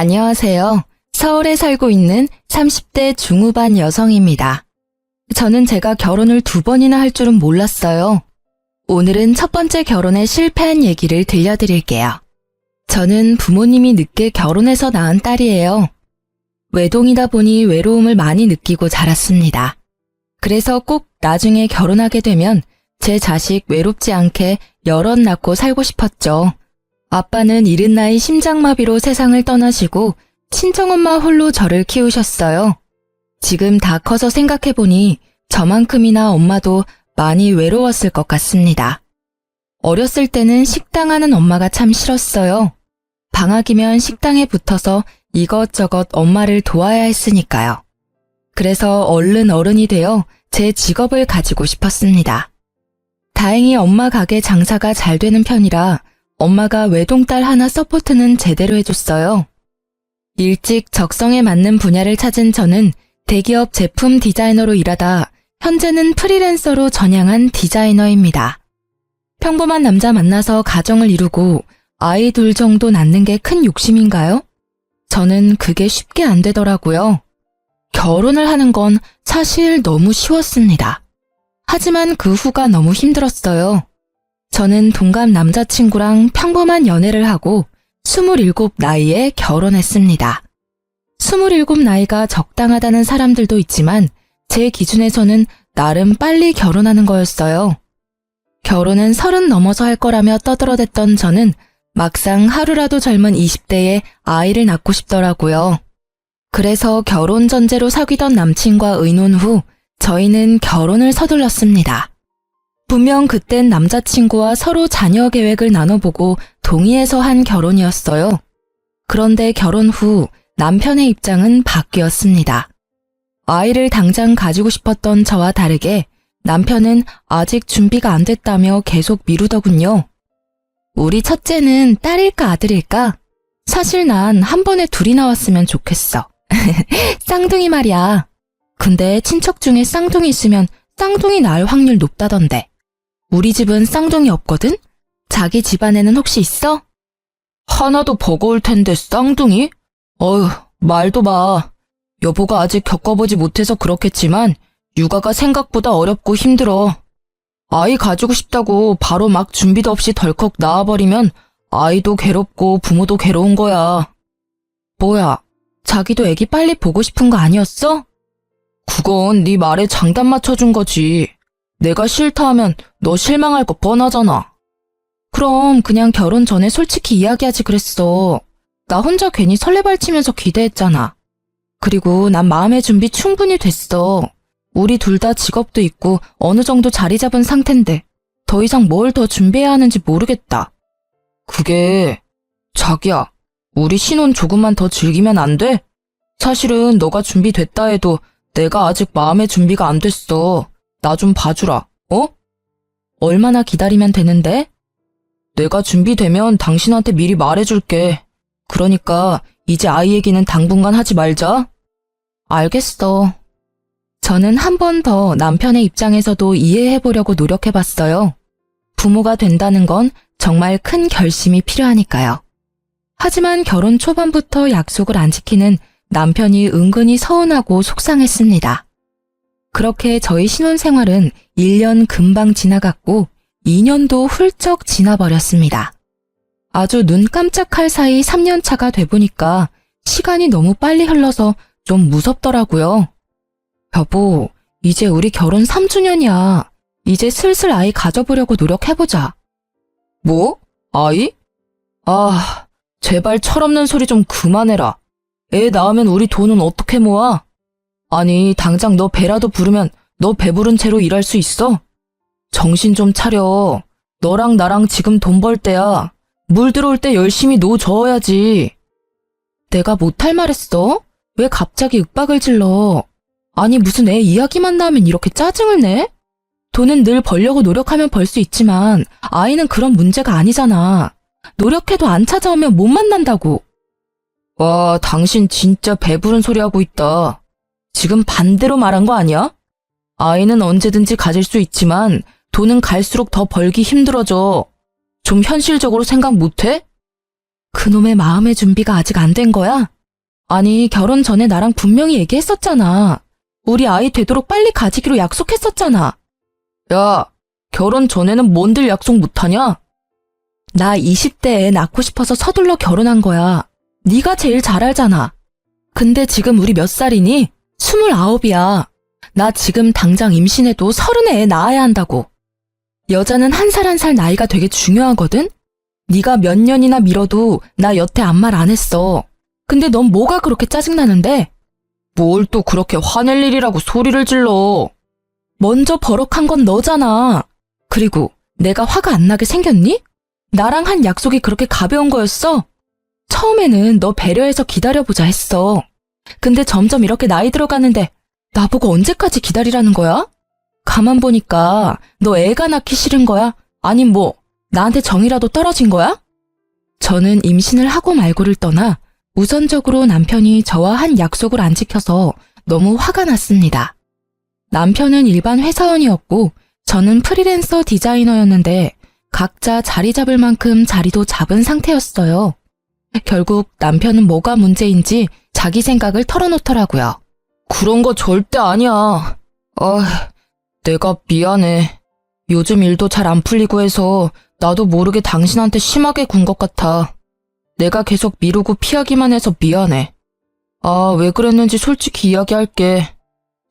안녕하세요. 서울에 살고 있는 30대 중후반 여성입니다. 저는 제가 결혼을 2번이나 할 줄은 몰랐어요. 오늘은 첫 번째 결혼에 실패한 얘기를 들려드릴게요. 저는 부모님이 늦게 결혼해서 낳은 딸이에요. 외동이다 보니 외로움을 많이 느끼고 자랐습니다. 그래서 꼭 나중에 결혼하게 되면 제 자식 외롭지 않게 여럿 낳고 살고 싶었죠. 아빠는 이른 나이 심장마비로 세상을 떠나시고 친정엄마 홀로 저를 키우셨어요. 지금 다 커서 생각해보니 저만큼이나 엄마도 많이 외로웠을 것 같습니다. 어렸을 때는 식당하는 엄마가 참 싫었어요. 방학이면 식당에 붙어서 이것저것 엄마를 도와야 했으니까요. 그래서 얼른 어른이 되어 제 직업을 가지고 싶었습니다. 다행히 엄마 가게 장사가 잘 되는 편이라 엄마가 외동딸 하나 서포트는 제대로 해줬어요. 일찍 적성에 맞는 분야를 찾은 저는 대기업 제품 디자이너로 일하다 현재는 프리랜서로 전향한 디자이너입니다. 평범한 남자 만나서 가정을 이루고 아이 둘 정도 낳는 게 큰 욕심인가요? 저는 그게 쉽게 안 되더라고요. 결혼을 하는 건 사실 너무 쉬웠습니다. 하지만 그 후가 너무 힘들었어요. 저는 동갑 남자친구랑 평범한 연애를 하고 27 나이에 결혼했습니다. 27 나이가 적당하다는 사람들도 있지만 제 기준에서는 나름 빨리 결혼하는 거였어요. 결혼은 30 넘어서 할 거라며 떠들어댔던 저는 막상 하루라도 젊은 20대에 아이를 낳고 싶더라고요. 그래서 결혼 전제로 사귀던 남친과 의논 후 저희는 결혼을 서둘렀습니다. 분명 그땐 남자친구와 서로 자녀 계획을 나눠보고 동의해서 한 결혼이었어요. 그런데 결혼 후 남편의 입장은 바뀌었습니다. 아이를 당장 가지고 싶었던 저와 다르게 남편은 아직 준비가 안 됐다며 계속 미루더군요. 우리 첫째는 딸일까 아들일까? 사실 난 한 번에 둘이 나왔으면 좋겠어. 쌍둥이 말이야. 근데 친척 중에 쌍둥이 있으면 쌍둥이 낳을 확률 높다던데. 우리 집은 쌍둥이 없거든? 자기 집안에는 혹시 있어? 하나도 버거울 텐데 쌍둥이? 어휴, 말도 마. 여보가 아직 겪어보지 못해서 그렇겠지만 육아가 생각보다 어렵고 힘들어. 아이 가지고 싶다고 바로 막 준비도 없이 덜컥 낳아버리면 아이도 괴롭고 부모도 괴로운 거야. 뭐야, 자기도 애기 빨리 보고 싶은 거 아니었어? 그건 네 말에 장단 맞춰준 거지. 내가 싫다 하면 너 실망할 거 뻔하잖아. 그럼 그냥 결혼 전에 솔직히 이야기하지 그랬어. 나 혼자 괜히 설레발치면서 기대했잖아. 그리고 난 마음의 준비 충분히 됐어. 우리 둘 다 직업도 있고 어느 정도 자리 잡은 상태인데 더 이상 뭘 더 준비해야 하는지 모르겠다. 그게... 자기야, 우리 신혼 조금만 더 즐기면 안 돼? 사실은 너가 준비됐다 해도 내가 아직 마음의 준비가 안 됐어. 나 좀 봐주라, 어? 얼마나 기다리면 되는데? 내가 준비되면 당신한테 미리 말해줄게. 그러니까 이제 아이 얘기는 당분간 하지 말자. 알겠어. 저는 한 번 더 남편의 입장에서도 이해해보려고 노력해봤어요. 부모가 된다는 건 정말 큰 결심이 필요하니까요. 하지만 결혼 초반부터 약속을 안 지키는 남편이 은근히 서운하고 속상했습니다. 그렇게 저희 신혼생활은 1년 금방 지나갔고 2년도 훌쩍 지나버렸습니다. 아주 눈 깜짝할 사이 3년 차가 돼보니까 시간이 너무 빨리 흘러서 좀 무섭더라고요. 여보, 이제 우리 결혼 3주년이야. 이제 슬슬 아이 가져보려고 노력해보자. 뭐? 아이? 아, 제발 철없는 소리 좀 그만해라. 애 낳으면 우리 돈은 어떻게 모아? 아니, 당장 너 배라도 부르면 너 배부른 채로 일할 수 있어? 정신 좀 차려. 너랑 나랑 지금 돈 벌 때야. 물 들어올 때 열심히 노 저어야지. 내가 못할 말했어? 왜 갑자기 윽박을 질러? 아니, 무슨 애 이야기만 나오면 이렇게 짜증을 내? 돈은 늘 벌려고 노력하면 벌 수 있지만 아이는 그런 문제가 아니잖아. 노력해도 안 찾아오면 못 만난다고. 와, 당신 진짜 배부른 소리 하고 있다. 지금 반대로 말한 거 아니야? 아이는 언제든지 가질 수 있지만 돈은 갈수록 더 벌기 힘들어져. 좀 현실적으로 생각 못해? 그놈의 마음의 준비가 아직 안 된 거야? 아니, 결혼 전에 나랑 분명히 얘기했었잖아. 우리 아이 되도록 빨리 가지기로 약속했었잖아. 야, 결혼 전에는 뭔들 약속 못하냐? 나 20대에 낳고 싶어서 서둘러 결혼한 거야. 네가 제일 잘 알잖아. 근데 지금 우리 몇 살이니? 29이야. 나 지금 당장 임신해도 30에 애 낳아야 한다고. 여자는 한 살 한 살 나이가 되게 중요하거든? 네가 몇 년이나 미뤄도 나 여태 아무 말 안 했어. 근데 넌 뭐가 그렇게 짜증나는데? 뭘 또 그렇게 화낼 일이라고 소리를 질러. 먼저 버럭한 건 너잖아. 그리고 내가 화가 안 나게 생겼니? 나랑 한 약속이 그렇게 가벼운 거였어? 처음에는 너 배려해서 기다려보자 했어. 근데 점점 이렇게 나이 들어가는데 나보고 언제까지 기다리라는 거야? 가만 보니까 너 애가 낳기 싫은 거야? 아님 뭐 나한테 정이라도 떨어진 거야? 저는 임신을 하고 말고를 떠나 우선적으로 남편이 저와 한 약속을 안 지켜서 너무 화가 났습니다. 남편은 일반 회사원이었고 저는 프리랜서 디자이너였는데 각자 자리 잡을 만큼 자리도 잡은 상태였어요. 결국 남편은 뭐가 문제인지 자기 생각을 털어놓더라고요. 그런 거 절대 아니야. 내가 미안해. 요즘 일도 잘 안 풀리고 해서 나도 모르게 당신한테 심하게 군 것 같아. 내가 계속 미루고 피하기만 해서 미안해. 왜 그랬는지 솔직히 이야기할게.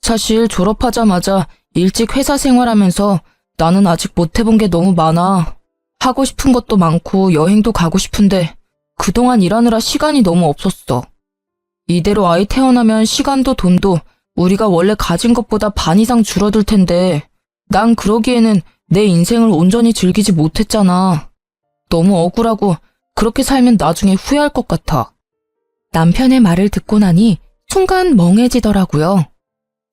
사실 졸업하자마자 일찍 회사 생활하면서 나는 아직 못 해본 게 너무 많아. 하고 싶은 것도 많고 여행도 가고 싶은데 그동안 일하느라 시간이 너무 없었어. 이대로 아이 태어나면 시간도 돈도 우리가 원래 가진 것보다 반 이상 줄어들 텐데 난 그러기에는 내 인생을 온전히 즐기지 못했잖아. 너무 억울하고 그렇게 살면 나중에 후회할 것 같아. 남편의 말을 듣고 나니 순간 멍해지더라고요.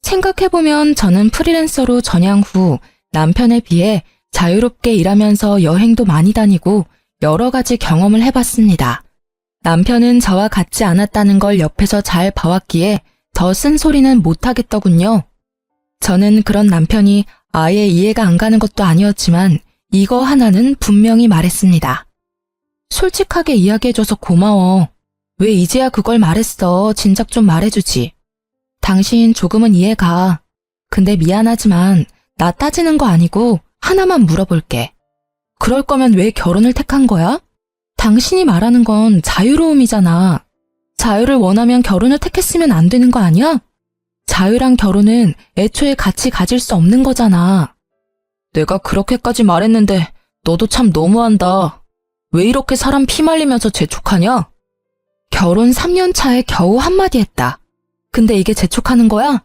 생각해보면 저는 프리랜서로 전향 후 남편에 비해 자유롭게 일하면서 여행도 많이 다니고 여러 가지 경험을 해봤습니다. 남편은 저와 같지 않았다는 걸 옆에서 잘 봐왔기에 더 쓴소리는 못하겠더군요. 저는 그런 남편이 아예 이해가 안 가는 것도 아니었지만 이거 하나는 분명히 말했습니다. 솔직하게 이야기해줘서 고마워. 왜 이제야 그걸 말했어? 진작 좀 말해주지. 당신 조금은 이해가. 근데 미안하지만 나 따지는 거 아니고 하나만 물어볼게. 그럴 거면 왜 결혼을 택한 거야? 당신이 말하는 건 자유로움이잖아. 자유를 원하면 결혼을 택했으면 안 되는 거 아니야? 자유랑 결혼은 애초에 같이 가질 수 없는 거잖아. 내가 그렇게까지 말했는데 너도 참 너무한다. 왜 이렇게 사람 피말리면서 재촉하냐? 결혼 3년 차에 겨우 한마디 했다. 근데 이게 재촉하는 거야?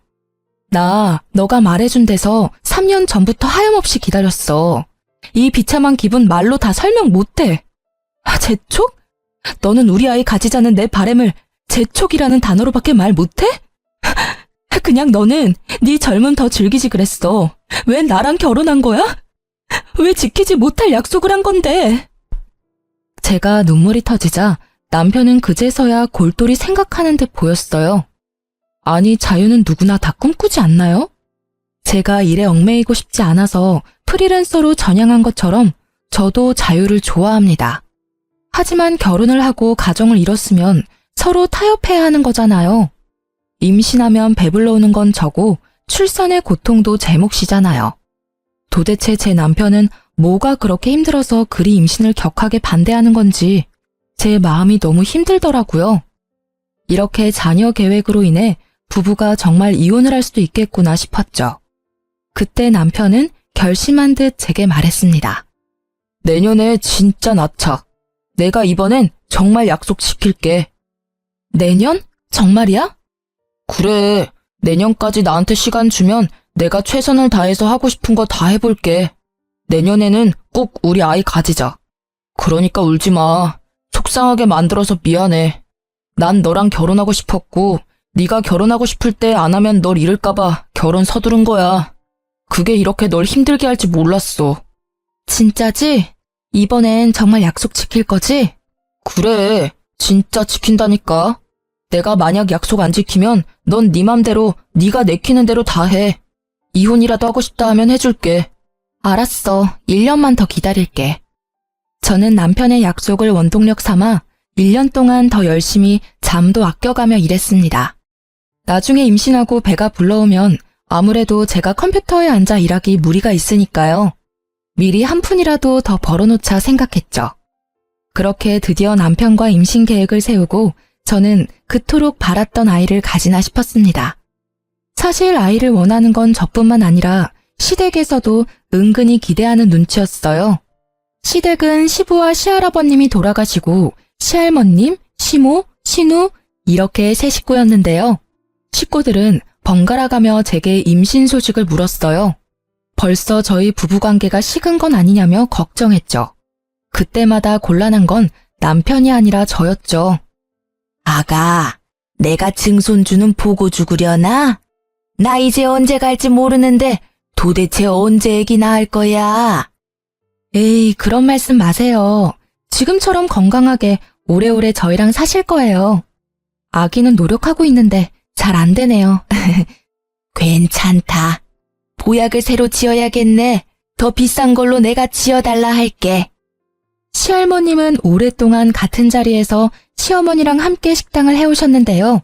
나 너가 말해준 데서 3년 전부터 하염없이 기다렸어. 이 비참한 기분 말로 다 설명 못해. 재촉? 너는 우리 아이 가지자는 내 바램을 재촉이라는 단어로밖에 말 못해? 그냥 너는 네 젊음 더 즐기지 그랬어. 왜 나랑 결혼한 거야? 왜 지키지 못할 약속을 한 건데? 제가 눈물이 터지자 남편은 그제서야 골똘히 생각하는 듯 보였어요. 아니, 자유는 누구나 다 꿈꾸지 않나요? 제가 일에 얽매이고 싶지 않아서 프리랜서로 전향한 것처럼 저도 자유를 좋아합니다. 하지만 결혼을 하고 가정을 이뤘으면 서로 타협해야 하는 거잖아요. 임신하면 배불러 오는 건 저고 출산의 고통도 제 몫이잖아요. 도대체 제 남편은 뭐가 그렇게 힘들어서 그리 임신을 격하게 반대하는 건지 제 마음이 너무 힘들더라고요. 이렇게 자녀 계획으로 인해 부부가 정말 이혼을 할 수도 있겠구나 싶었죠. 그때 남편은 결심한 듯 제게 말했습니다. 내년에 진짜 낳자. 내가 이번엔 정말 약속 지킬게. 내년? 정말이야? 그래. 내년까지 나한테 시간 주면 내가 최선을 다해서 하고 싶은 거 다 해볼게. 내년에는 꼭 우리 아이 가지자. 그러니까 울지 마. 속상하게 만들어서 미안해. 난 너랑 결혼하고 싶었고 네가 결혼하고 싶을 때 안 하면 널 잃을까봐 결혼 서두른 거야. 그게 이렇게 널 힘들게 할지 몰랐어. 진짜지? 이번엔 정말 약속 지킬 거지? 그래, 진짜 지킨다니까. 내가 만약 약속 안 지키면 넌 네 맘대로 네가 내키는 대로 다 해. 이혼이라도 하고 싶다 하면 해줄게. 알았어, 1년만 더 기다릴게. 저는 남편의 약속을 원동력 삼아 1년 동안 더 열심히 잠도 아껴가며 일했습니다. 나중에 임신하고 배가 불러오면 아무래도 제가 컴퓨터에 앉아 일하기 무리가 있으니까요. 미리 한 푼이라도 더 벌어놓자 생각했죠. 그렇게 드디어 남편과 임신 계획을 세우고 저는 그토록 바랐던 아이를 가지나 싶었습니다. 사실 아이를 원하는 건 저뿐만 아니라 시댁에서도 은근히 기대하는 눈치였어요. 시댁은 시부와 시할아버님이 돌아가시고 시할머님, 시모, 시누 이렇게 세 식구였는데요. 식구들은 번갈아가며 제게 임신 소식을 물었어요. 벌써 저희 부부관계가 식은 건 아니냐며 걱정했죠. 그때마다 곤란한 건 남편이 아니라 저였죠. 아가, 내가 증손주는 보고 죽으려나? 나 이제 언제 갈지 모르는데 도대체 언제 애기 낳을 거야? 에이, 그런 말씀 마세요. 지금처럼 건강하게 오래오래 저희랑 사실 거예요. 아기는 노력하고 있는데 잘 안 되네요. 괜찮다. 보약을 새로 지어야겠네. 더 비싼 걸로 내가 지어달라 할게. 시할머님은 오랫동안 같은 자리에서 시어머니랑 함께 식당을 해오셨는데요.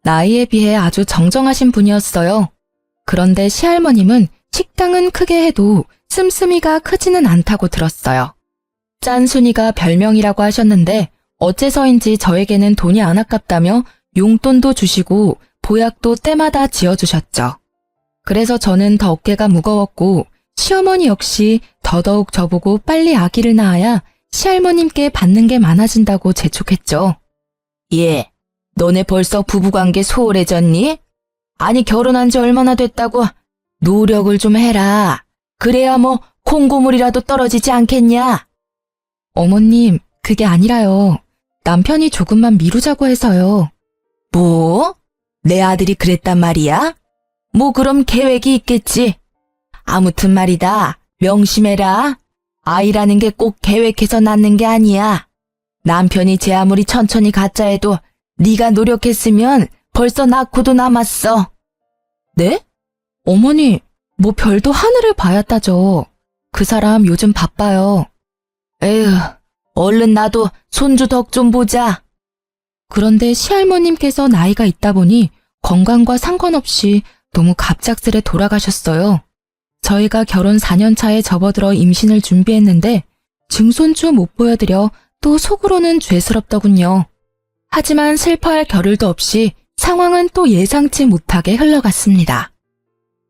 나이에 비해 아주 정정하신 분이었어요. 그런데 시할머님은 식당은 크게 해도 씀씀이가 크지는 않다고 들었어요. 짠순이가 별명이라고 하셨는데 어째서인지 저에게는 돈이 안 아깝다며 용돈도 주시고 보약도 때마다 지어주셨죠. 그래서 저는 더 어깨가 무거웠고 시어머니 역시 더더욱 저보고 빨리 아기를 낳아야 시할머님께 받는 게 많아진다고 재촉했죠. 예, 너네 벌써 부부관계 소홀해졌니? 아니 결혼한 지 얼마나 됐다고 노력을 좀 해라. 그래야 뭐 콩고물이라도 떨어지지 않겠냐? 어머님, 그게 아니라요. 남편이 조금만 미루자고 해서요. 뭐? 내 아들이 그랬단 말이야? 뭐 그럼 계획이 있겠지. 아무튼 말이다. 명심해라. 아이라는 게 꼭 계획해서 낳는 게 아니야. 남편이 제 아무리 천천히 갖자 해도 네가 노력했으면 벌써 낳고도 남았어. 네? 어머니, 뭐 별도 하늘을 봐야 따져. 그 사람 요즘 바빠요. 에휴, 얼른 나도 손주 덕 좀 보자. 그런데 시할머님께서 나이가 있다 보니 건강과 상관없이 너무 갑작스레 돌아가셨어요. 저희가 결혼 4년 차에 접어들어 임신을 준비했는데 증손주 못 보여드려 또 속으로는 죄스럽더군요. 하지만 슬퍼할 겨를도 없이 상황은 또 예상치 못하게 흘러갔습니다.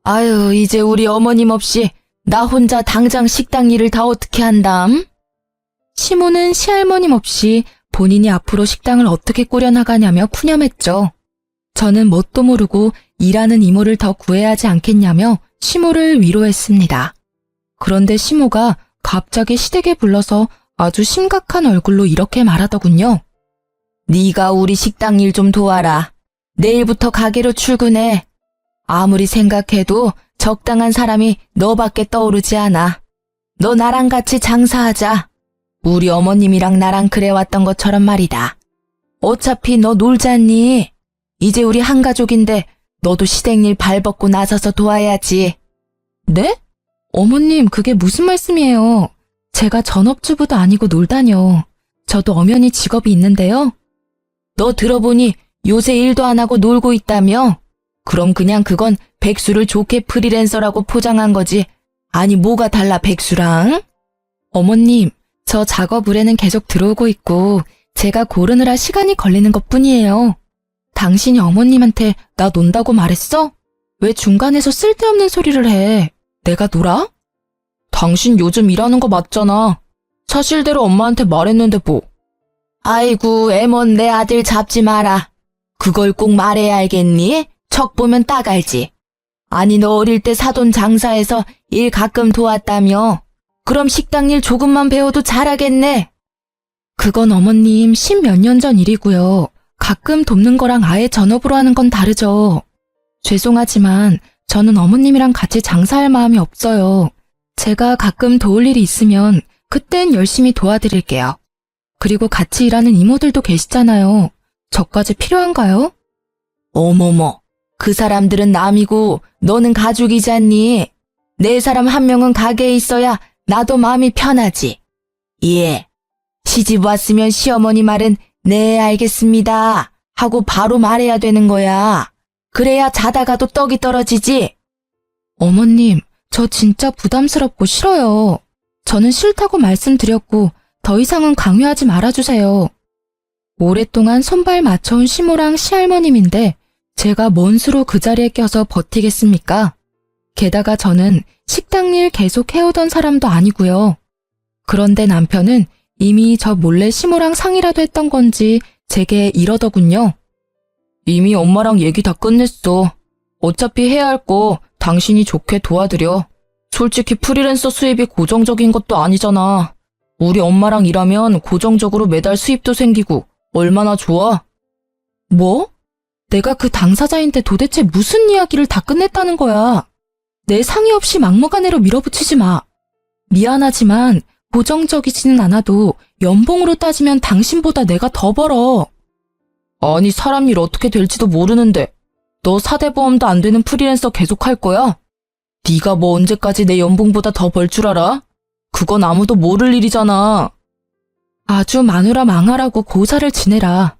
아유, 이제 우리 어머님 없이 나 혼자 당장 식당 일을 다 어떻게 한담? 시모는 시할머님 없이 본인이 앞으로 식당을 어떻게 꾸려나가냐며 푸념했죠. 저는 뭣도 모르고 일하는 이모를 더 구해야 하지 않겠냐며 시모를 위로했습니다. 그런데 시모가 갑자기 시댁에 불러서 아주 심각한 얼굴로 이렇게 말하더군요. 네가 우리 식당 일 좀 도와라. 내일부터 가게로 출근해. 아무리 생각해도 적당한 사람이 너밖에 떠오르지 않아. 너 나랑 같이 장사하자. 우리 어머님이랑 나랑 그래왔던 것처럼 말이다. 어차피 너 놀잖니. 이제 우리 한 가족인데 너도 시댁일 발벗고 나서서 도와야지. 네? 어머님, 그게 무슨 말씀이에요? 제가 전업주부도 아니고 놀다뇨. 저도 엄연히 직업이 있는데요. 너 들어보니 요새 일도 안 하고 놀고 있다며? 그럼 그냥 그건 백수를 좋게 프리랜서라고 포장한 거지. 아니 뭐가 달라 백수랑? 어머님, 저 작업 의뢰는 계속 들어오고 있고 제가 고르느라 시간이 걸리는 것뿐이에요. 당신이 어머님한테 나 논다고 말했어? 왜 중간에서 쓸데없는 소리를 해? 내가 놀아? 당신 요즘 일하는 거 맞잖아. 사실대로 엄마한테 말했는데 뭐. 아이고, 애먼 내 아들 잡지 마라. 그걸 꼭 말해야 알겠니? 척 보면 딱 알지. 아니 너 어릴 때 사돈 장사해서 일 가끔 도왔다며. 그럼 식당 일 조금만 배워도 잘하겠네. 그건 어머님 10몇 년 전 일이고요. 가끔 돕는 거랑 아예 전업으로 하는 건 다르죠. 죄송하지만 저는 어머님이랑 같이 장사할 마음이 없어요. 제가 가끔 도울 일이 있으면 그땐 열심히 도와드릴게요. 그리고 같이 일하는 이모들도 계시잖아요. 저까지 필요한가요? 어머머, 그 사람들은 남이고 너는 가족이잖니. 내 사람 한 명은 가게에 있어야 나도 마음이 편하지. 예, 시집 왔으면 시어머니 말은 네, 알겠습니다 하고 바로 말해야 되는 거야. 그래야 자다가도 떡이 떨어지지. 어머님, 저 진짜 부담스럽고 싫어요. 저는 싫다고 말씀드렸고 더 이상은 강요하지 말아주세요. 오랫동안 손발 맞춰온 시모랑 시할머님인데 제가 뭔 수로 그 자리에 껴서 버티겠습니까? 게다가 저는 식당 일 계속 해오던 사람도 아니고요. 그런데 남편은 이미 저 몰래 시모랑 상의라도 했던 건지 제게 이러더군요. 이미 엄마랑 얘기 다 끝냈어. 어차피 해야 할 거 당신이 좋게 도와드려. 솔직히 프리랜서 수입이 고정적인 것도 아니잖아. 우리 엄마랑 일하면 고정적으로 매달 수입도 생기고 얼마나 좋아? 뭐? 내가 그 당사자인데 도대체 무슨 이야기를 다 끝냈다는 거야? 내 상의 없이 막무가내로 밀어붙이지 마. 미안하지만 고정적이지는 않아도 연봉으로 따지면 당신보다 내가 더 벌어. 아니, 사람 일 어떻게 될지도 모르는데 너 사대보험도 안 되는 프리랜서 계속 할 거야? 네가 뭐 언제까지 내 연봉보다 더 벌 줄 알아? 그건 아무도 모를 일이잖아. 아주 마누라 망하라고 고사를 지내라.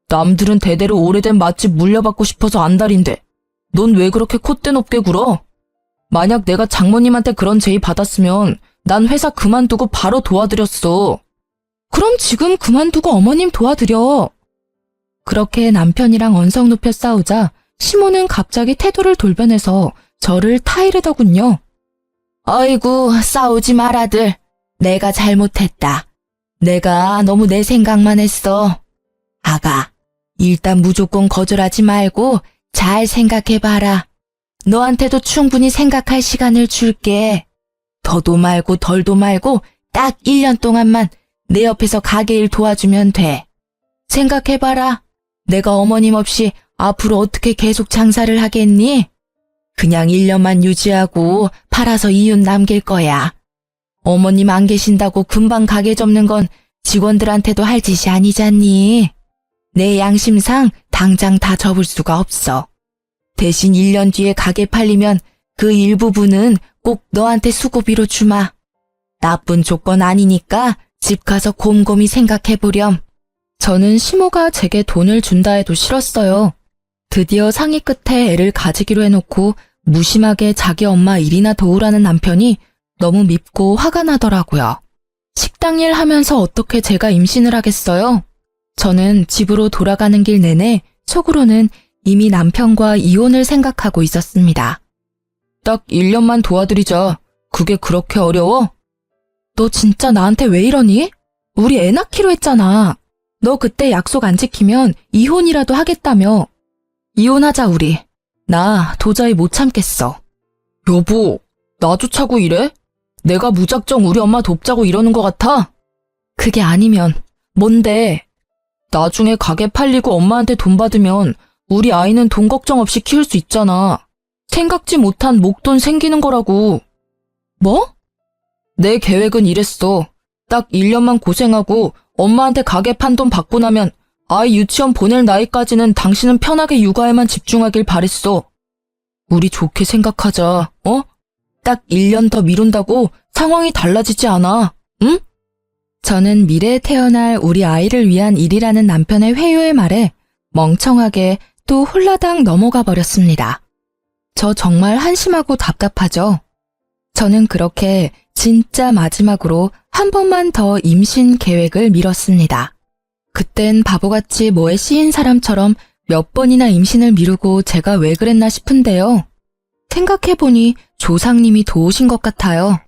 남들은 대대로 오래된 맛집 물려받고 싶어서 안달인데 넌 왜 그렇게 콧대 높게 굴어? 만약 내가 장모님한테 그런 제의 받았으면 난 회사 그만두고 바로 도와드렸어. 그럼 지금 그만두고 어머님 도와드려. 그렇게 남편이랑 언성 높여 싸우자 시모는 갑자기 태도를 돌변해서 저를 타이르더군요. 아이고, 싸우지 마라들. 내가 잘못했다. 내가 너무 내 생각만 했어. 아가, 일단 무조건 거절하지 말고 잘 생각해봐라. 너한테도 충분히 생각할 시간을 줄게. 더도 말고 덜도 말고 딱 1년 동안만 내 옆에서 가게 일 도와주면 돼. 생각해봐라. 내가 어머님 없이 앞으로 어떻게 계속 장사를 하겠니? 그냥 1년만 유지하고 팔아서 이윤 남길 거야. 어머님 안 계신다고 금방 가게 접는 건 직원들한테도 할 짓이 아니잖니. 내 양심상 당장 다 접을 수가 없어. 대신 1년 뒤에 가게 팔리면 그 일부분은 꼭 너한테 수고비로 주마. 나쁜 조건 아니니까 집 가서 곰곰이 생각해보렴. 저는 시모가 제게 돈을 준다 해도 싫었어요. 드디어 상의 끝에 애를 가지기로 해놓고 무심하게 자기 엄마 일이나 도우라는 남편이 너무 밉고 화가 나더라고요. 식당 일 하면서 어떻게 제가 임신을 하겠어요? 저는 집으로 돌아가는 길 내내 속으로는 이미 남편과 이혼을 생각하고 있었습니다. 딱 1년만 도와드리자. 그게 그렇게 어려워? 너 진짜 나한테 왜 이러니? 우리 애 낳기로 했잖아. 너 그때 약속 안 지키면 이혼이라도 하겠다며. 이혼하자 우리. 나 도저히 못 참겠어. 여보, 나조차고 이래? 내가 무작정 우리 엄마 돕자고 이러는 것 같아? 그게 아니면 뭔데? 나중에 가게 팔리고 엄마한테 돈 받으면 우리 아이는 돈 걱정 없이 키울 수 있잖아. 생각지 못한 목돈 생기는 거라고. 뭐? 내 계획은 이랬어. 딱 1년만 고생하고 엄마한테 가게 판 돈 받고 나면 아이 유치원 보낼 나이까지는 당신은 편하게 육아에만 집중하길 바랬어. 우리 좋게 생각하자, 어? 딱 1년 더 미룬다고 상황이 달라지지 않아, 응? 저는 미래에 태어날 우리 아이를 위한 일이라는 남편의 회유의 말에 멍청하게 또 홀라당 넘어가 버렸습니다. 저 정말 한심하고 답답하죠? 저는 그렇게 진짜 마지막으로 한 번만 더 임신 계획을 미뤘습니다. 그땐 바보같이 뭐에 씌인 사람처럼 몇 번이나 임신을 미루고 제가 왜 그랬나 싶은데요. 생각해보니 조상님이 도우신 것 같아요.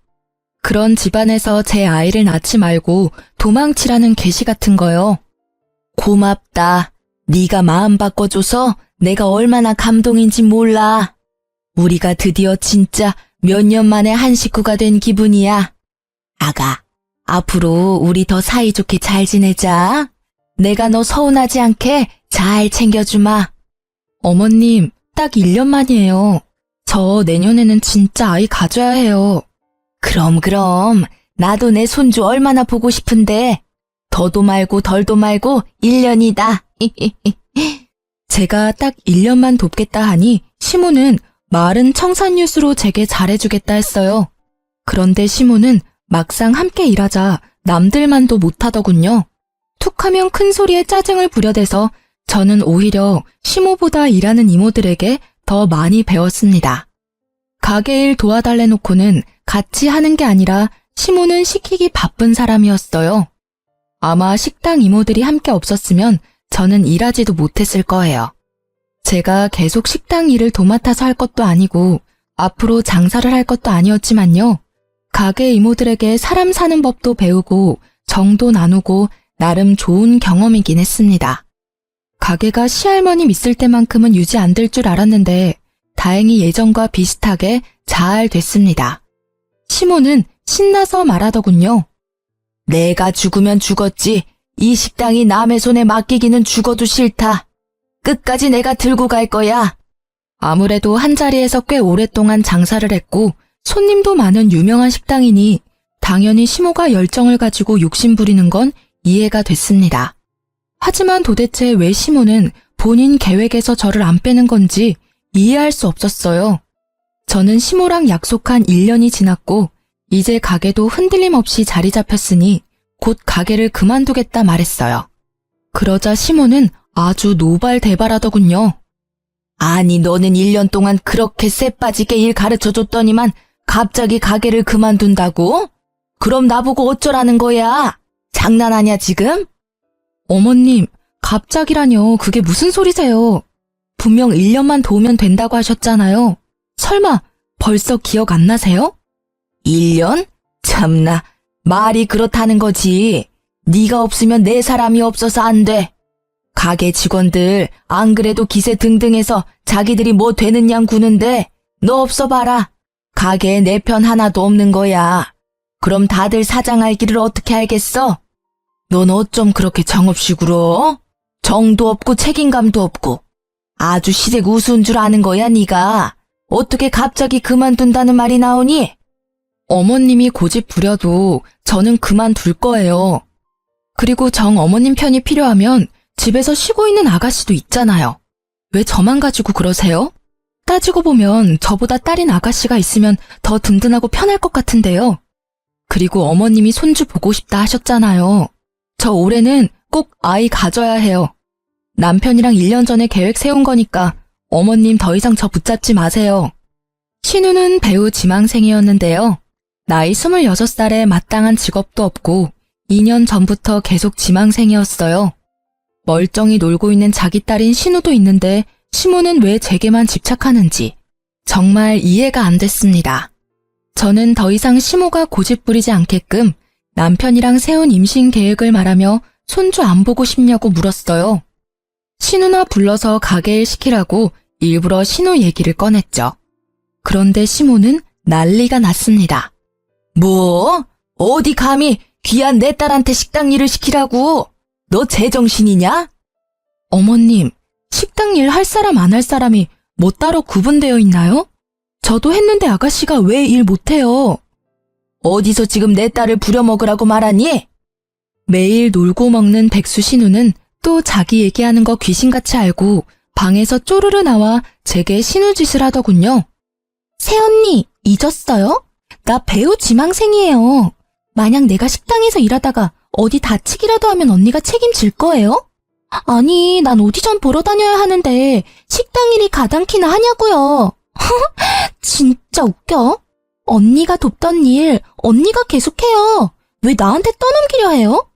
그런 집안에서 제 아이를 낳지 말고 도망치라는 계시 같은 거요. 고맙다. 네가 마음 바꿔줘서 내가 얼마나 감동인지 몰라. 우리가 드디어 진짜 몇 년 만에 한 식구가 된 기분이야. 아가, 앞으로 우리 더 사이좋게 잘 지내자. 내가 너 서운하지 않게 잘 챙겨주마. 어머님, 딱 1년 만이에요. 저 내년에는 진짜 아이 가져야 해요. 그럼. 나도 내 손주 얼마나 보고 싶은데. 더도 말고 덜도 말고 1년이다. 제가 딱 1년만 돕겠다 하니 시모는 말은 청산유수로 제게 잘해주겠다 했어요. 그런데 시모는 막상 함께 일하자 남들만도 못하더군요. 툭하면 큰 소리에 짜증을 부려대서 저는 오히려 시모보다 일하는 이모들에게 더 많이 배웠습니다. 가게 일 도와달래 놓고는 같이 하는 게 아니라 시모는 시키기 바쁜 사람이었어요. 아마 식당 이모들이 함께 없었으면 저는 일하지도 못했을 거예요. 제가 계속 식당 일을 도맡아서 할 것도 아니고 앞으로 장사를 할 것도 아니었지만요. 가게 이모들에게 사람 사는 법도 배우고 정도 나누고 나름 좋은 경험이긴 했습니다. 가게가 시할머님 있을 때만큼은 유지 안 될 줄 알았는데 다행히 예전과 비슷하게 잘 됐습니다. 시모는 신나서 말하더군요. 내가 죽으면 죽었지. 이 식당이 남의 손에 맡기기는 죽어도 싫다. 끝까지 내가 들고 갈 거야. 아무래도 한자리에서 꽤 오랫동안 장사를 했고 손님도 많은 유명한 식당이니 당연히 시모가 열정을 가지고 욕심 부리는 건 이해가 됐습니다. 하지만 도대체 왜 시모는 본인 계획에서 저를 안 빼는 건지 이해할 수 없었어요. 저는 시모랑 약속한 1년이 지났고 이제 가게도 흔들림 없이 자리 잡혔으니 곧 가게를 그만두겠다 말했어요. 그러자 시모는 아주 노발대발하더군요. 아니 너는 1년 동안 그렇게 쎄빠지게 일 가르쳐줬더니만 갑자기 가게를 그만둔다고? 그럼 나보고 어쩌라는 거야? 장난하냐 지금? 어머님, 갑자기라뇨. 그게 무슨 소리세요? 분명 1년만 도우면 된다고 하셨잖아요. 설마 벌써 기억 안 나세요? 1년? 참나, 말이 그렇다는 거지. 네가 없으면 내 사람이 없어서 안 돼. 가게 직원들 안 그래도 기세 등등해서 자기들이 뭐 되는 양 구는데 너 없어 봐라. 가게에 내 편 하나도 없는 거야. 그럼 다들 사장할 길을 어떻게 알겠어? 넌 어쩜 그렇게 정없이 굴어? 정도 없고 책임감도 없고 아주 시댁 우스운 줄 아는 거야 네가. 어떻게 갑자기 그만둔다는 말이 나오니? 어머님이 고집 부려도 저는 그만둘 거예요. 그리고 정 어머님 편이 필요하면 집에서 쉬고 있는 아가씨도 있잖아요. 왜 저만 가지고 그러세요? 따지고 보면 저보다 딸인 아가씨가 있으면 더 든든하고 편할 것 같은데요. 그리고 어머님이 손주 보고 싶다 하셨잖아요. 저 올해는 꼭 아이 가져야 해요. 남편이랑 1년 전에 계획 세운 거니까 어머님 더 이상 저 붙잡지 마세요. 신우는 배우 지망생이었는데요. 나이 26살에 마땅한 직업도 없고 2년 전부터 계속 지망생이었어요. 멀쩡히 놀고 있는 자기 딸인 신우도 있는데 시모는 왜 제게만 집착하는지 정말 이해가 안 됐습니다. 저는 더 이상 시모가 고집 부리지 않게끔 남편이랑 세운 임신 계획을 말하며 손주 안 보고 싶냐고 물었어요. 신우나 불러서 가게일 시키라고 일부러 신우 얘기를 꺼냈죠. 그런데 시모는 난리가 났습니다. 뭐? 어디 감히 귀한 내 딸한테 식당 일을 시키라고? 너 제정신이냐? 어머님, 식당 일 할 사람 안 할 사람이 뭐 따로 구분되어 있나요? 저도 했는데 아가씨가 왜 일 못해요? 어디서 지금 내 딸을 부려먹으라고 말하니? 매일 놀고 먹는 백수 신우는 또 자기 얘기하는 거 귀신같이 알고 방에서 쪼르르 나와 제게 신우짓을 하더군요. 새언니, 잊었어요? 나 배우 지망생이에요. 만약 내가 식당에서 일하다가 어디 다치기라도 하면 언니가 책임질 거예요? 아니, 난 오디션 보러 다녀야 하는데 식당 일이 가당키나 하냐고요. 진짜 웃겨. 언니가 돕던 일 언니가 계속해요. 왜 나한테 떠넘기려 해요?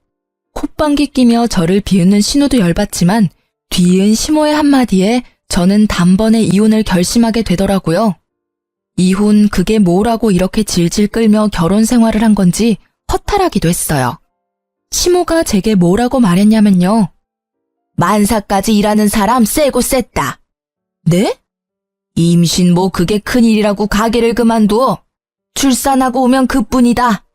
콧방귀 끼며 저를 비웃는 신우도 열받지만 뒤이은 시모의 한마디에 저는 단번에 이혼을 결심하게 되더라고요. 이혼 그게 뭐라고 이렇게 질질 끌며 결혼 생활을 한 건지 허탈하기도 했어요. 시모가 제게 뭐라고 말했냐면요. 만사까지 일하는 사람 세고 셌다. 네? 임신 뭐 그게 큰일이라고 가게를 그만둬. 출산하고 오면 그뿐이다.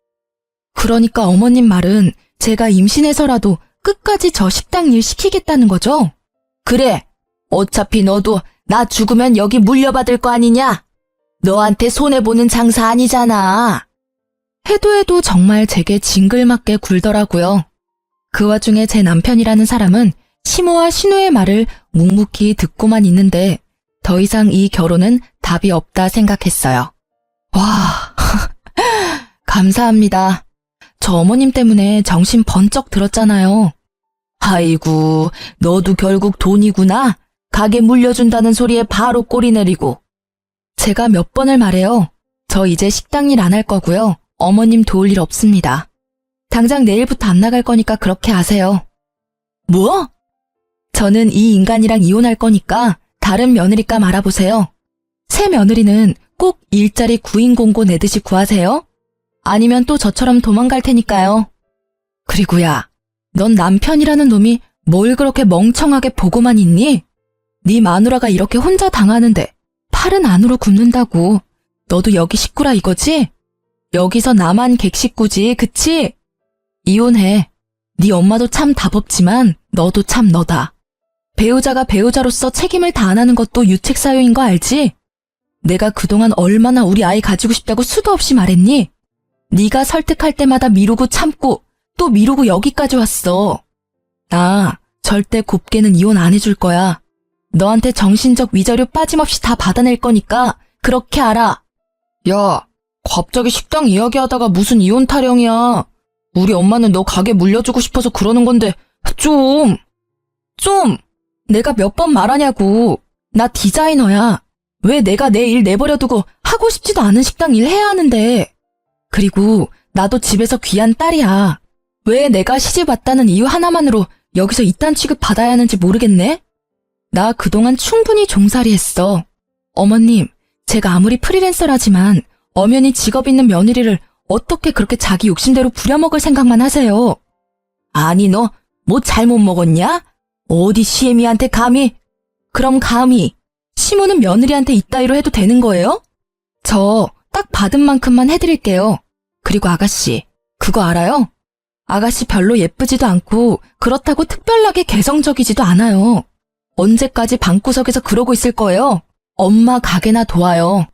그러니까 어머님 말은 제가 임신해서라도 끝까지 저 식당 일 시키겠다는 거죠? 그래. 어차피 너도 나 죽으면 여기 물려받을 거 아니냐? 너한테 손해보는 장사 아니잖아. 해도 정말 제게 징글맞게 굴더라고요. 그 와중에 제 남편이라는 사람은 시모와 신우의 말을 묵묵히 듣고만 있는데 더 이상 이 결혼은 답이 없다 생각했어요. 와, 감사합니다. 저 어머님 때문에 정신 번쩍 들었잖아요. 아이고, 너도 결국 돈이구나. 가게 물려준다는 소리에 바로 꼬리 내리고. 제가 몇 번을 말해요. 저 이제 식당 일 안 할 거고요. 어머님 도울 일 없습니다. 당장 내일부터 안 나갈 거니까 그렇게 아세요. 뭐? 저는 이 인간이랑 이혼할 거니까 다른 며느리감 알아보세요. 새 며느리는 꼭 일자리 구인 공고 내듯이 구하세요. 아니면 또 저처럼 도망갈 테니까요. 그리고 야, 넌 남편이라는 놈이 뭘 그렇게 멍청하게 보고만 있니? 네 마누라가 이렇게 혼자 당하는데 팔은 안으로 굽는다고. 너도 여기 식구라 이거지? 여기서 나만 객식구지, 그치? 이혼해. 네 엄마도 참 답없지만 너도 참 너다. 배우자가 배우자로서 책임을 다하는 것도 유책사유인 거 알지? 내가 그동안 얼마나 우리 아이 가지고 싶다고 수도 없이 말했니? 네가 설득할 때마다 미루고 참고 또 미루고 여기까지 왔어. 나 절대 곱게는 이혼 안 해줄 거야. 너한테 정신적 위자료 빠짐없이 다 받아낼 거니까 그렇게 알아. 야, 갑자기 식당 이야기하다가 무슨 이혼 타령이야. 우리 엄마는 너 가게 물려주고 싶어서 그러는 건데 좀. 내가 몇 번 말하냐고. 나 디자이너야. 왜 내가 내 일 내버려두고 하고 싶지도 않은 식당 일 해야 하는데. 그리고 나도 집에서 귀한 딸이야. 왜 내가 시집 왔다는 이유 하나만으로 여기서 이딴 취급 받아야 하는지 모르겠네? 나 그동안 충분히 종살이 했어. 어머님, 제가 아무리 프리랜서라지만 엄연히 직업 있는 며느리를 어떻게 그렇게 자기 욕심대로 부려먹을 생각만 하세요? 아니, 너 뭐 잘못 먹었냐? 어디 시애미한테 감히? 그럼 감히 시모는 며느리한테 이따위로 해도 되는 거예요? 저 딱 받은 만큼만 해드릴게요. 그리고 아가씨, 그거 알아요? 아가씨 별로 예쁘지도 않고 그렇다고 특별하게 개성적이지도 않아요. 언제까지 방구석에서 그러고 있을 거예요? 엄마 가게나 도와요.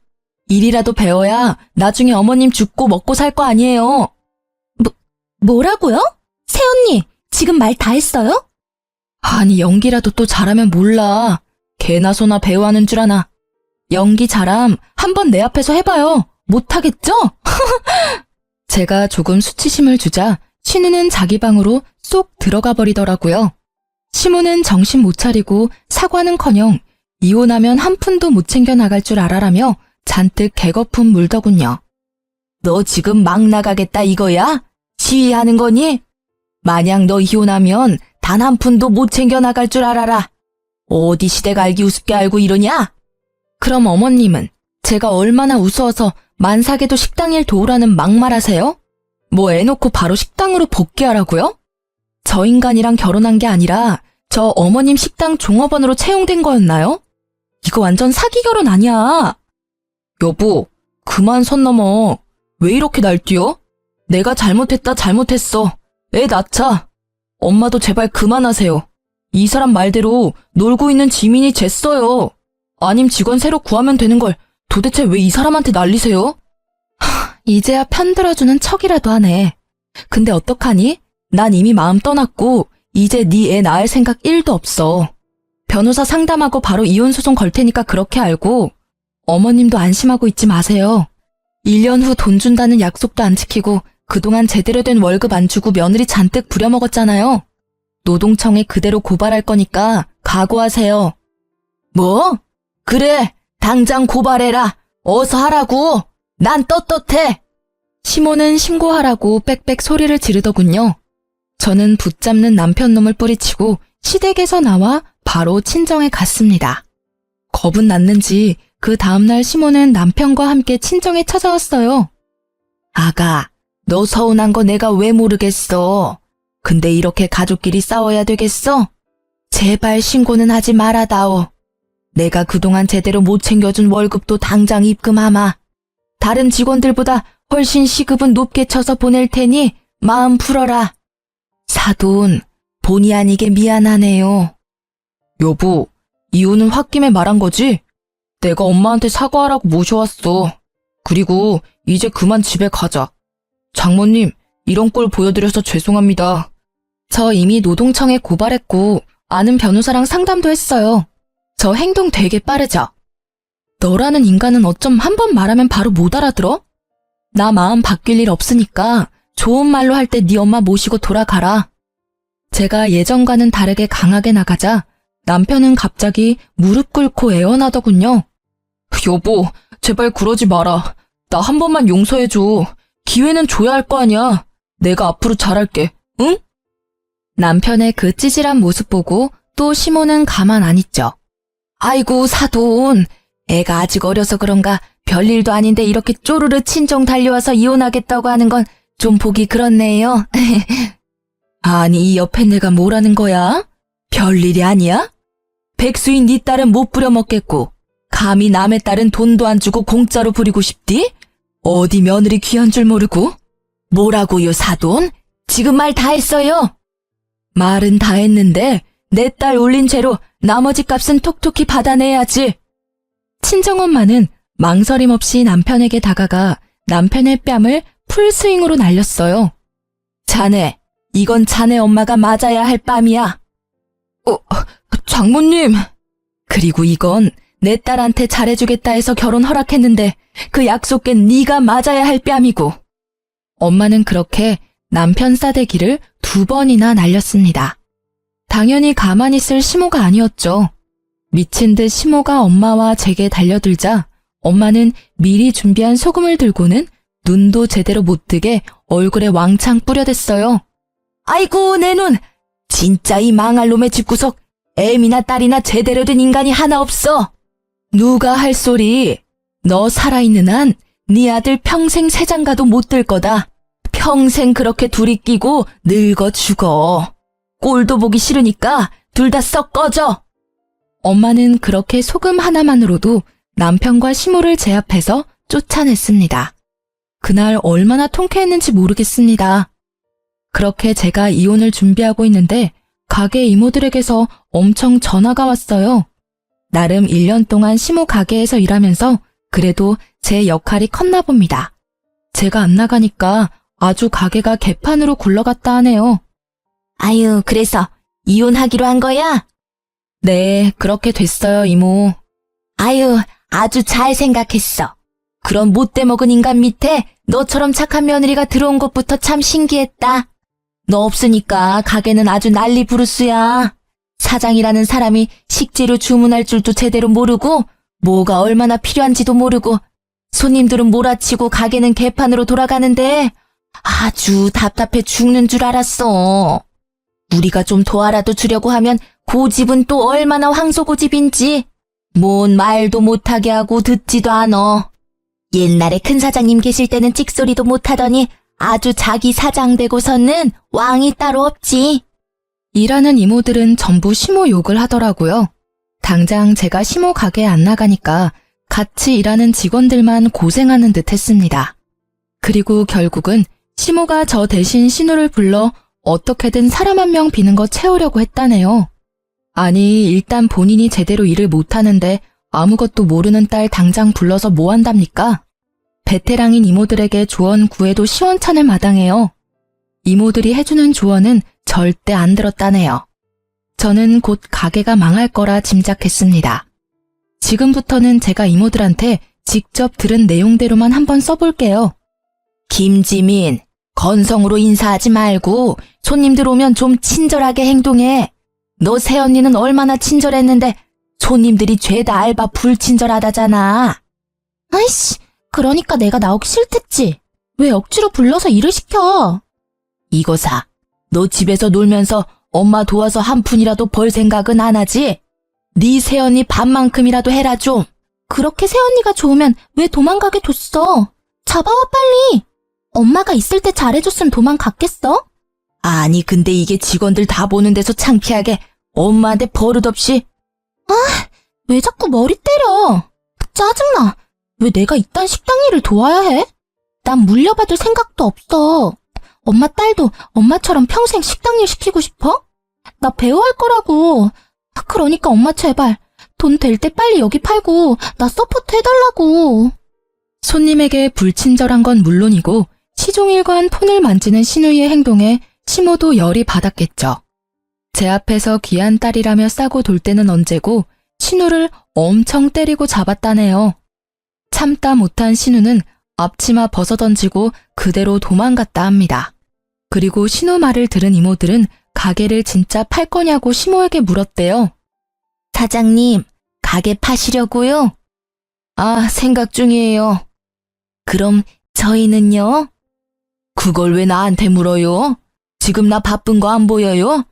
일이라도 배워야 나중에 어머님 죽고 먹고 살 거 아니에요. 뭐라고요? 새언니, 지금 말 다 했어요? 아니, 연기라도 또 잘하면 몰라. 개나 소나 배우하는 줄 아나. 연기 잘함 한번 내 앞에서 해봐요. 못하겠죠? 제가 조금 수치심을 주자 신우는 자기 방으로 쏙 들어가 버리더라고요. 시모는 정신 못 차리고 사과는커녕 이혼하면 한 푼도 못 챙겨 나갈 줄 알아라며 잔뜩 개거품 물더군요. 너 지금 막 나가겠다 이거야? 시위하는 거니? 만약 너 이혼하면 단 한 푼도 못 챙겨 나갈 줄 알아라. 어디 시댁 알기 우습게 알고 이러냐? 그럼 어머님은 제가 얼마나 우스워서 만삭에도 식당 일 도우라는 막말하세요? 뭐 애놓고 바로 식당으로 복귀하라고요? 저 인간이랑 결혼한 게 아니라 저 어머님 식당 종업원으로 채용된 거였나요? 이거 완전 사기 결혼 아니야. 여보, 그만 선 넘어. 왜 이렇게 날뛰어? 내가 잘못했어. 애 낳자. 엄마도 제발 그만하세요. 이 사람 말대로 놀고 있는 지민이 쟀어요. 아님 직원 새로 구하면 되는 걸 도대체 왜 이 사람한테 날리세요? 이제야 편들어주는 척이라도 하네. 근데 어떡하니? 난 이미 마음 떠났고 이제 네 애 낳을 생각 1도 없어. 변호사 상담하고 바로 이혼 소송 걸 테니까 그렇게 알고 어머님도 안심하고 있지 마세요. 1년 후 돈 준다는 약속도 안 지키고 그동안 제대로 된 월급 안 주고 며느리 잔뜩 부려먹었잖아요. 노동청에 그대로 고발할 거니까 각오하세요. 뭐? 그래, 당장 고발해라. 어서 하라고. 난 떳떳해. 시모는 신고하라고 빽빽 소리를 지르더군요. 저는 붙잡는 남편 놈을 뿌리치고 시댁에서 나와 바로 친정에 갔습니다. 겁은 났는지 그 다음날 시모는 남편과 함께 친정에 찾아왔어요. 아가, 너 서운한 거 내가 왜 모르겠어. 근데 이렇게 가족끼리 싸워야 되겠어? 제발 신고는 하지 말아다오. 내가 그동안 제대로 못 챙겨준 월급도 당장 입금하마. 다른 직원들보다 훨씬 시급은 높게 쳐서 보낼 테니 마음 풀어라. 사돈, 본의 아니게 미안하네요. 여보, 이혼은 홧김에 말한 거지? 내가 엄마한테 사과하라고 모셔왔어. 그리고 이제 그만 집에 가자. 장모님, 이런 꼴 보여드려서 죄송합니다. 저 이미 노동청에 고발했고 아는 변호사랑 상담도 했어요. 저 행동 되게 빠르죠? 너라는 인간은 어쩜 한 번 말하면 바로 못 알아들어? 나 마음 바뀔 일 없으니까 좋은 말로 할 때 네 엄마 모시고 돌아가라. 제가 예전과는 다르게 강하게 나가자 남편은 갑자기 무릎 꿇고 애원하더군요. 여보, 제발 그러지 마라. 나 한 번만 용서해줘. 기회는 줘야 할 거 아니야. 내가 앞으로 잘할게, 응? 남편의 그 찌질한 모습 보고 또 시모는 가만 안 있죠. 아이고, 사돈. 애가 아직 어려서 그런가 별일도 아닌데 이렇게 쪼르르 친정 달려와서 이혼하겠다고 하는 건 좀 보기 그렇네요. 아니, 이 옆에 내가 뭐라는 거야? 별일이 아니야? 백수인 네 딸은 못 부려먹겠고 감히 남의 딸은 돈도 안 주고 공짜로 부리고 싶디? 어디 며느리 귀한 줄 모르고? 뭐라고요, 사돈? 지금 말 다 했어요. 말은 다 했는데 내 딸 올린 죄로 나머지 값은 톡톡히 받아내야지. 친정엄마는 망설임 없이 남편에게 다가가 남편의 뺨을 풀스윙으로 날렸어요. 자네, 이건 자네 엄마가 맞아야 할 뺨이야. 장모님. 그리고 이건 내 딸한테 잘해주겠다 해서 결혼 허락했는데 그 약속 깬 네가 맞아야 할 뺨이고. 엄마는 그렇게 남편 싸대기를 2번이나 날렸습니다. 당연히 가만히 있을 시모가 아니었죠. 미친 듯 시모가 엄마와 제게 달려들자 엄마는 미리 준비한 소금을 들고는 눈도 제대로 못 뜨게 얼굴에 왕창 뿌려댔어요. 아이고, 내 눈! 진짜 이 망할 놈의 집구석 애미나 딸이나 제대로 된 인간이 하나 없어. 누가 할 소리. 너 살아있는 한 네 아들 평생 새장가도 못 들 거다. 평생 그렇게 둘이 끼고 늙어 죽어. 꼴도 보기 싫으니까 둘 다 썩 꺼져. 엄마는 그렇게 소금 하나만으로도 남편과 시모를 제압해서 쫓아냈습니다. 그날 얼마나 통쾌했는지 모르겠습니다. 그렇게 제가 이혼을 준비하고 있는데 가게 이모들에게서 엄청 전화가 왔어요. 나름 1년 동안 시모 가게에서 일하면서 그래도 제 역할이 컸나 봅니다. 제가 안 나가니까 아주 가게가 개판으로 굴러갔다 하네요. 아유, 그래서 이혼하기로 한 거야? 네, 그렇게 됐어요, 이모. 아유, 아주 잘 생각했어. 그런 못돼 먹은 인간 밑에 너처럼 착한 며느리가 들어온 것부터 참 신기했다. 너 없으니까 가게는 아주 난리 부르스야. 사장이라는 사람이 식재료 주문할 줄도 제대로 모르고 뭐가 얼마나 필요한지도 모르고 손님들은 몰아치고 가게는 개판으로 돌아가는데 아주 답답해 죽는 줄 알았어. 우리가 좀 도와라도 주려고 하면 고집은 또 얼마나 황소고집인지 뭔 말도 못하게 하고 듣지도 않어. 옛날에 큰 사장님 계실 때는 찍소리도 못하더니 아주 자기 사장 되고서는 왕이 따로 없지. 일하는 이모들은 전부 시모 욕을 하더라고요. 당장 제가 시모 가게에 안 나가니까 같이 일하는 직원들만 고생하는 듯 했습니다. 그리고 결국은 시모가 저 대신 신우를 불러 어떻게든 사람 한 명 비는 거 채우려고 했다네요. 아니, 일단 본인이 제대로 일을 못하는데 아무것도 모르는 딸 당장 불러서 뭐 한답니까? 베테랑인 이모들에게 조언 구해도 시원찮을 마당에요. 이모들이 해주는 조언은 절대 안 들었다네요. 저는 곧 가게가 망할 거라 짐작했습니다. 지금부터는 제가 이모들한테 직접 들은 내용대로만 한번 써볼게요. 김지민, 건성으로 인사하지 말고 손님들 오면 좀 친절하게 행동해. 너 새언니는 얼마나 친절했는데 손님들이 죄다 알바 불친절하다잖아. 아이씨, 그러니까 내가 나오기 싫댔지. 왜 억지로 불러서 일을 시켜? 이거사, 너 집에서 놀면서 엄마 도와서 한 푼이라도 벌 생각은 안 하지? 네 새언니 밥만큼이라도 해라 좀. 그렇게 새언니가 좋으면 왜 도망가게 뒀어? 잡아와 빨리. 엄마가 있을 때 잘해줬으면 도망갔겠어? 아니, 근데 이게 직원들 다 보는 데서 창피하게 엄마한테 버릇없이. 아, 왜 자꾸 머리 때려. 짜증나. 왜 내가 이딴 식당 일을 도와야 해? 난 물려받을 생각도 없어. 엄마 딸도 엄마처럼 평생 식당 일 시키고 싶어? 나 배우할 거라고. 그러니까 엄마 제발 돈 될 때 빨리 여기 팔고 나 서포트 해달라고. 손님에게 불친절한 건 물론이고 시종일관 폰을 만지는 신우이의 행동에 시모도 열이 받았겠죠. 제 앞에서 귀한 딸이라며 싸고 돌 때는 언제고 신우를 엄청 때리고 잡았다네요. 참다 못한 신우는 앞치마 벗어던지고 그대로 도망갔다 합니다. 그리고 신우 말을 들은 이모들은 가게를 진짜 팔 거냐고 시모에게 물었대요. 사장님, 가게 파시려고요? 아, 생각 중이에요. 그럼 저희는요? 그걸 왜 나한테 물어요? 지금 나 바쁜 거 안 보여요?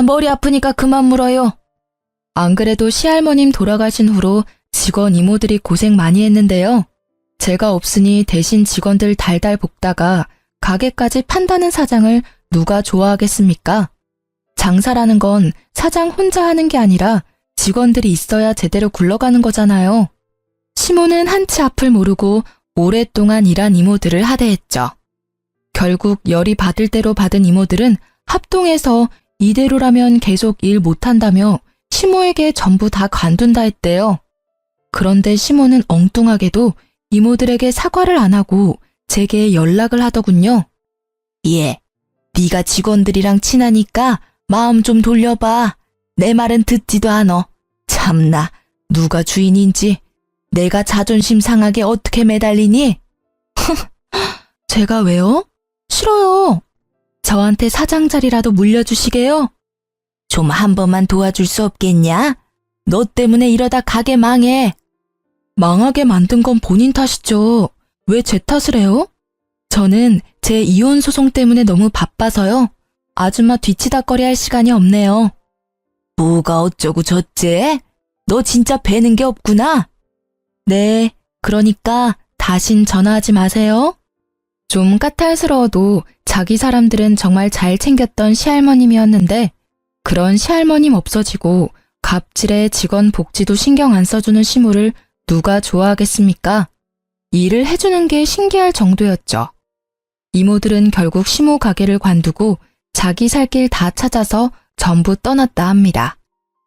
머리 아프니까 그만 물어요. 안 그래도 시할머님 돌아가신 후로 직원 이모들이 고생 많이 했는데요. 제가 없으니 대신 직원들 달달 볶다가 가게까지 판다는 사장을 누가 좋아하겠습니까? 장사라는 건 사장 혼자 하는 게 아니라 직원들이 있어야 제대로 굴러가는 거잖아요. 시모는 한치 앞을 모르고 오랫동안 일한 이모들을 하대했죠. 결국 열이 받을 대로 받은 이모들은 합동해서 이대로라면 계속 일 못한다며 시모에게 전부 다 관둔다 했대요. 그런데 시모는 엉뚱하게도 이모들에게 사과를 안 하고 제게 연락을 하더군요. 예, 네가 직원들이랑 친하니까 마음 좀 돌려봐. 내 말은 듣지도 않어. 참나, 누가 주인인지 내가 자존심 상하게 어떻게 매달리니? 제가 왜요? 싫어요. 저한테 사장 자리라도 물려주시게요? 좀 한 번만 도와줄 수 없겠냐? 너 때문에 이러다 가게 망해. 망하게 만든 건 본인 탓이죠. 왜 제 탓을 해요? 저는 제 이혼 소송 때문에 너무 바빠서요. 아줌마 뒤치다꺼리 할 시간이 없네요. 뭐가 어쩌고 저째? 너 진짜 배는 게 없구나. 네, 그러니까 다신 전화하지 마세요. 좀 까탈스러워도 자기 사람들은 정말 잘 챙겼던 시할머님이었는데 그런 시할머님 없어지고 갑질에 직원 복지도 신경 안 써주는 시무를 누가 좋아하겠습니까? 일을 해주는 게 신기할 정도였죠. 이모들은 결국 시모 가게를 관두고 자기 살 길 다 찾아서 전부 떠났다 합니다.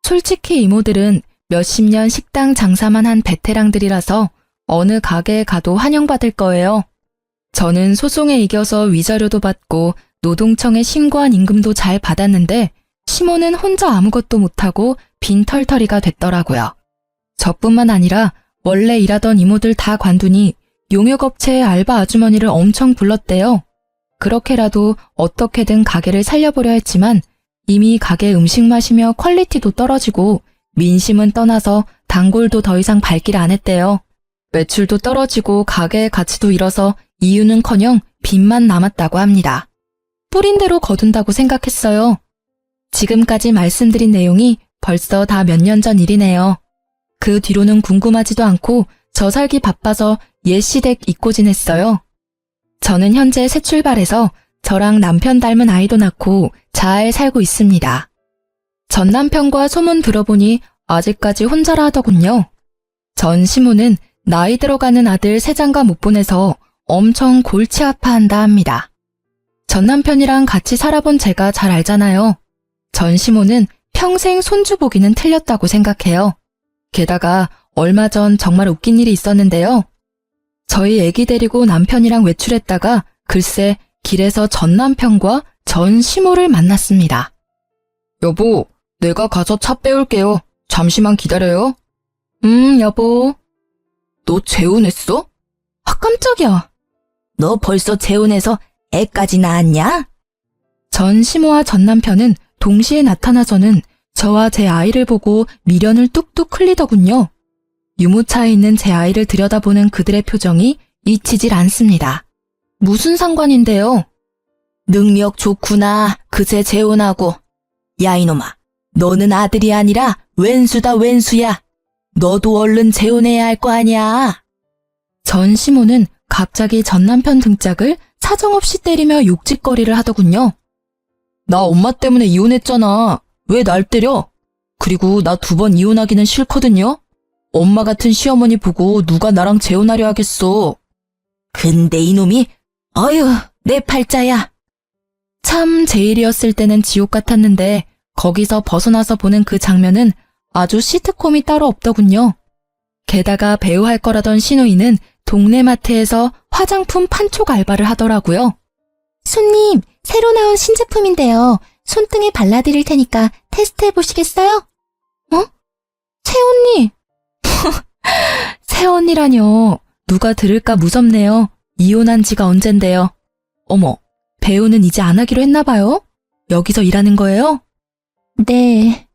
솔직히 이모들은 몇십 년 식당 장사만 한 베테랑들이라서 어느 가게에 가도 환영받을 거예요. 저는 소송에 이겨서 위자료도 받고 노동청에 신고한 임금도 잘 받았는데 시모는 혼자 아무것도 못하고 빈털터리가 됐더라고요. 저뿐만 아니라 원래 일하던 이모들 다 관두니 용역업체의 알바 아주머니를 엄청 불렀대요. 그렇게라도 어떻게든 가게를 살려보려 했지만 이미 가게 음식 맛이며 퀄리티도 떨어지고 민심은 떠나서 단골도 더 이상 발길 안 했대요. 매출도 떨어지고 가게의 가치도 잃어서 이유는커녕 빚만 남았다고 합니다. 뿌린 대로 거둔다고 생각했어요. 지금까지 말씀드린 내용이 벌써 다 몇 년 전 일이네요. 그 뒤로는 궁금하지도 않고 저 살기 바빠서 옛 시댁 잊고 지냈어요. 저는 현재 새 출발해서 저랑 남편 닮은 아이도 낳고 잘 살고 있습니다. 전 남편과 소문 들어보니 아직까지 혼자라 하더군요. 전 시모는 나이 들어가는 아들 세장가 못 보내서 엄청 골치 아파한다 합니다. 전 남편이랑 같이 살아본 제가 잘 알잖아요. 전 시모는 평생 손주 보기는 틀렸다고 생각해요. 게다가 얼마 전 정말 웃긴 일이 있었는데요. 저희 애기 데리고 남편이랑 외출했다가 글쎄 길에서 전 남편과 전 시모를 만났습니다. 여보, 내가 가서 차 빼올게요. 잠시만 기다려요. 여보. 너 재혼했어? 아, 깜짝이야. 너 벌써 재혼해서 애까지 낳았냐? 전 시모와 전 남편은 동시에 나타나서는 저와 제 아이를 보고 미련을 뚝뚝 흘리더군요. 유모차에 있는 제 아이를 들여다보는 그들의 표정이 잊히질 않습니다. 무슨 상관인데요? 능력 좋구나, 그새 재혼하고. 야 이놈아, 너는 아들이 아니라 왼수다 왼수야. 너도 얼른 재혼해야 할 거 아니야. 전 시모는 갑자기 전 남편 등짝을 사정없이 때리며 욕짓거리를 하더군요. 나 엄마 때문에 이혼했잖아. 왜 날 때려? 그리고 나 2번 이혼하기는 싫거든요. 엄마 같은 시어머니 보고 누가 나랑 재혼하려 하겠어. 근데 이놈이 어휴 내 팔자야. 참 제 일이었을 때는 지옥 같았는데 거기서 벗어나서 보는 그 장면은 아주 시트콤이 따로 없더군요. 게다가 배우 할 거라던 신우이는 동네 마트에서 화장품 판촉 알바를 하더라고요. 손님, 새로 나온 신제품인데요. 손등에 발라드릴 테니까 테스트 해보시겠어요? 어? 새언니! 새언니라뇨. 누가 들을까 무섭네요. 이혼한 지가 언젠데요. 어머, 배우는 이제 안 하기로 했나 봐요? 여기서 일하는 거예요? 네.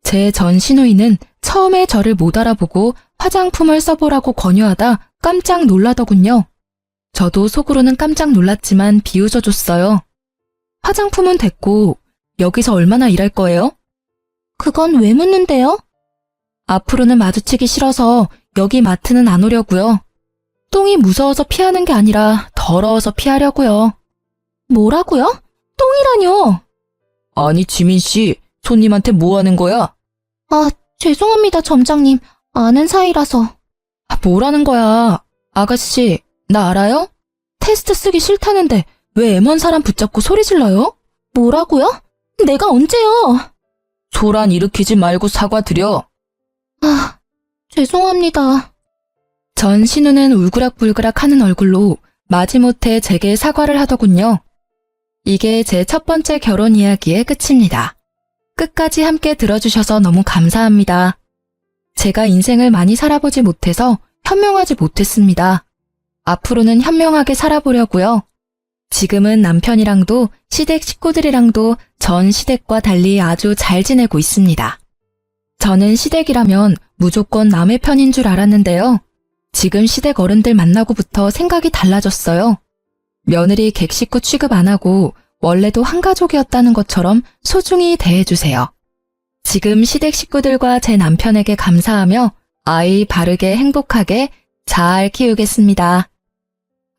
제 전 시누이는 처음에 저를 못 알아보고 화장품을 써보라고 권유하다 깜짝 놀라더군요. 저도 속으로는 깜짝 놀랐지만 비웃어줬어요. 화장품은 됐고 여기서 얼마나 일할 거예요? 그건 왜 묻는데요? 앞으로는 마주치기 싫어서 여기 마트는 안 오려고요. 똥이 무서워서 피하는 게 아니라 더러워서 피하려고요. 뭐라고요? 똥이라뇨? 아니, 지민 씨, 손님한테 뭐 하는 거야? 아, 죄송합니다, 점장님. 아는 사이라서. 뭐라는 거야? 아가씨, 나 알아요? 테스트 쓰기 싫다는데 왜 M1 사람 붙잡고 소리 질러요? 뭐라고요? 내가 언제요? 소란 일으키지 말고 사과드려. 아, 죄송합니다. 전 신우는 울그락불그락 하는 얼굴로 마지못해 제게 사과를 하더군요. 이게 제 첫 번째 결혼 이야기의 끝입니다. 끝까지 함께 들어주셔서 너무 감사합니다. 제가 인생을 많이 살아보지 못해서 현명하지 못했습니다. 앞으로는 현명하게 살아보려고요. 지금은 남편이랑도 시댁 식구들이랑도 전 시댁과 달리 아주 잘 지내고 있습니다. 저는 시댁이라면 무조건 남의 편인 줄 알았는데요. 지금 시댁 어른들 만나고부터 생각이 달라졌어요. 며느리 객식구 취급 안 하고 원래도 한 가족이었다는 것처럼 소중히 대해주세요. 지금 시댁 식구들과 제 남편에게 감사하며 아이 바르게 행복하게 잘 키우겠습니다.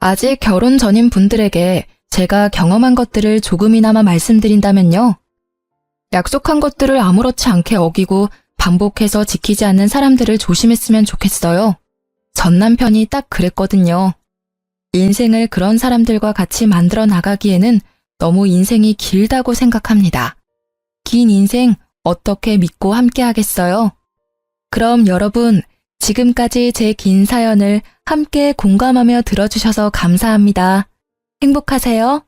아직 결혼 전인 분들에게 제가 경험한 것들을 조금이나마 말씀드린다면요. 약속한 것들을 아무렇지 않게 어기고 반복해서 지키지 않는 사람들을 조심했으면 좋겠어요. 전 남편이 딱 그랬거든요. 인생을 그런 사람들과 같이 만들어 나가기에는 너무 인생이 길다고 생각합니다. 긴 인생 어떻게 믿고 함께 하겠어요? 그럼 여러분, 지금까지 제 긴 사연을 함께 공감하며 들어주셔서 감사합니다. 행복하세요.